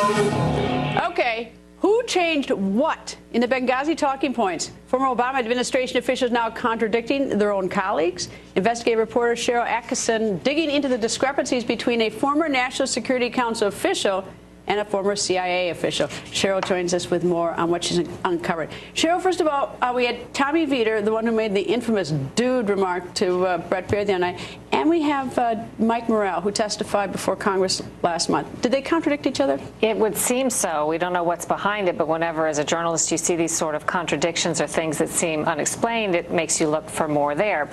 Okay, who changed what in the Benghazi talking points? Former Obama administration officials now contradicting their own colleagues. Investigative reporter Cheryl Attkison digging into the discrepancies between a former National Security Council official and a former CIA official. Cheryl joins us with more on what she's uncovered. Cheryl, first of all, we had Tommy Vietor, the one who made the infamous dude remark to Brett Baer the other night, and we have Mike Morrell, who testified before Congress last month. Did they contradict each other? It would seem so. We don't know what's behind it, but whenever, as a journalist, you see these sort of contradictions or things that seem unexplained, it makes you look for more there.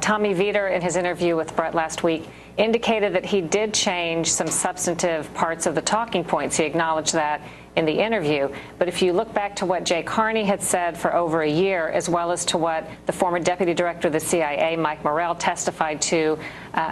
Tommy Vietor, in his interview with Brett last week, indicated that he did change some substantive parts of the talking points. He acknowledged that in the interview. But if you look back to what Jay Carney had said for over a year, as well as to what the former deputy director of the CIA, Mike Morrell, testified to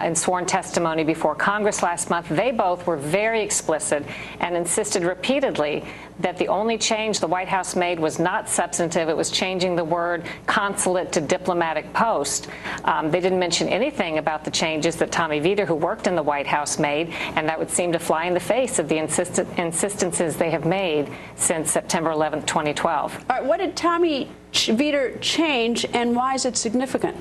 in sworn testimony before Congress last month, they both were very explicit and insisted repeatedly that the only change the White House made was not substantive. It was changing the word consulate to diplomatic post. They didn't mention anything about the changes that Tommy Vietor, who worked in the White House, made, and that would seem to fly in the face of the insistences they have made since September 11th, 2012. All right, what did Tommy Vietor change, and why is it significant?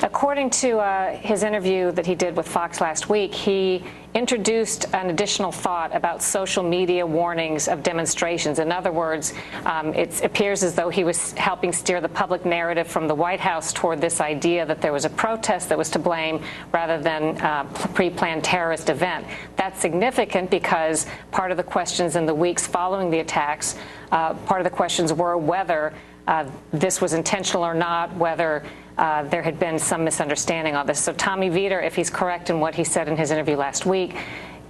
According to his interview that he did with Fox last week, he introduced an additional thought about social media warnings of demonstrations. In other words, it appears as though he was helping steer the public narrative from the White House toward this idea that there was a protest that was to blame rather than a pre-planned terrorist event. That's significant because part of the questions in the weeks following the attacks, part of the questions were whether this was intentional or not, whether there had been some misunderstanding on this. So Tommy Vietor, if he's correct in what he said in his interview last week,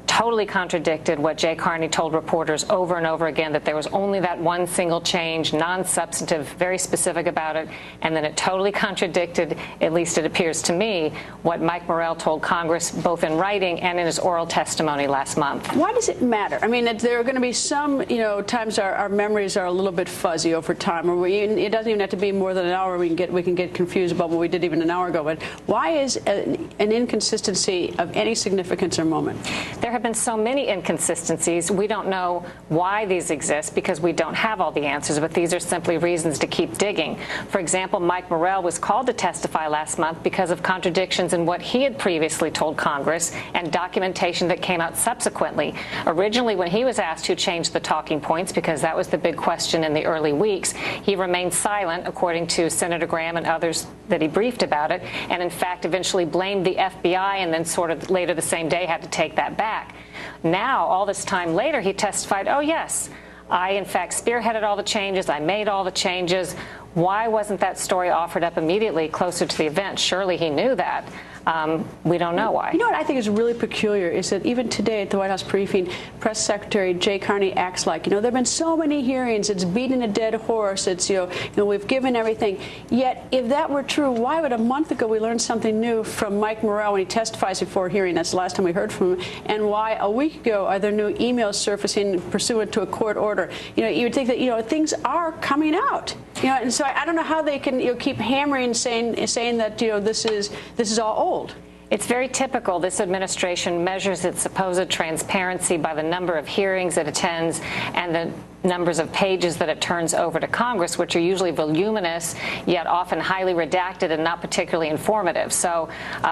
totally contradicted what Jay Carney told reporters over and over again, that there was only that one single change, non-substantive, very specific about it, and then it totally contradicted, at least it appears to me, what Mike Morrell told Congress both in writing and in his oral testimony last month. Why does it matter? I mean, there are going to be some, times our memories are a little bit fuzzy over time, or it doesn't even have to be more than an hour. We can get confused about what we did even an hour ago. But why is an inconsistency of any significance or moment? There have been so many inconsistencies. We don't know why these exist because we don't have all the answers, but these are simply reasons to keep digging. For example, Mike Morrell was called to testify last month because of contradictions in what he had previously told Congress and documentation that came out subsequently. Originally, when he was asked who changed the talking points, because that was the big question in the early weeks, he remained silent, according to Senator Graham and others that he briefed about it, and in fact eventually blamed the FBI and then sort of later the same day had to take that back. Now, all this time later, he testified, oh, yes, I, in fact, spearheaded all the changes. I made all the changes. Why wasn't that story offered up immediately closer to the event? Surely he knew that. We don't know why. You know what I think is really peculiar is that even today at the White House briefing, Press Secretary Jay Carney acts like, there have been so many hearings, it's beating a dead horse, it's, we've given everything. Yet, if that were true, why would a month ago we learn something new from Mike Morrell when he testifies before a hearing? That's the last time we heard from him. And why a week ago are there new emails surfacing pursuant to a court order? You would think that, things are coming out. And so I don't know how they can keep hammering saying that this is all old. It's very typical. This administration measures its supposed transparency by the number of hearings it attends and the numbers of pages that it turns over to Congress, which are usually voluminous, yet often highly redacted and not particularly informative. So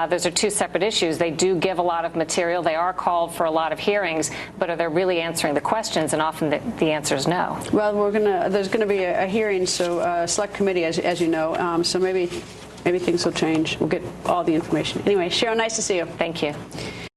those are two separate issues. They do give a lot of material. They are called for a lot of hearings, but are they really answering the questions? And often the answer is no. Well, there's going to be a hearing, so select committee, as you know, so maybe things will change. We'll get all the information. Anyway, Cheryl, nice to see you. Thank you.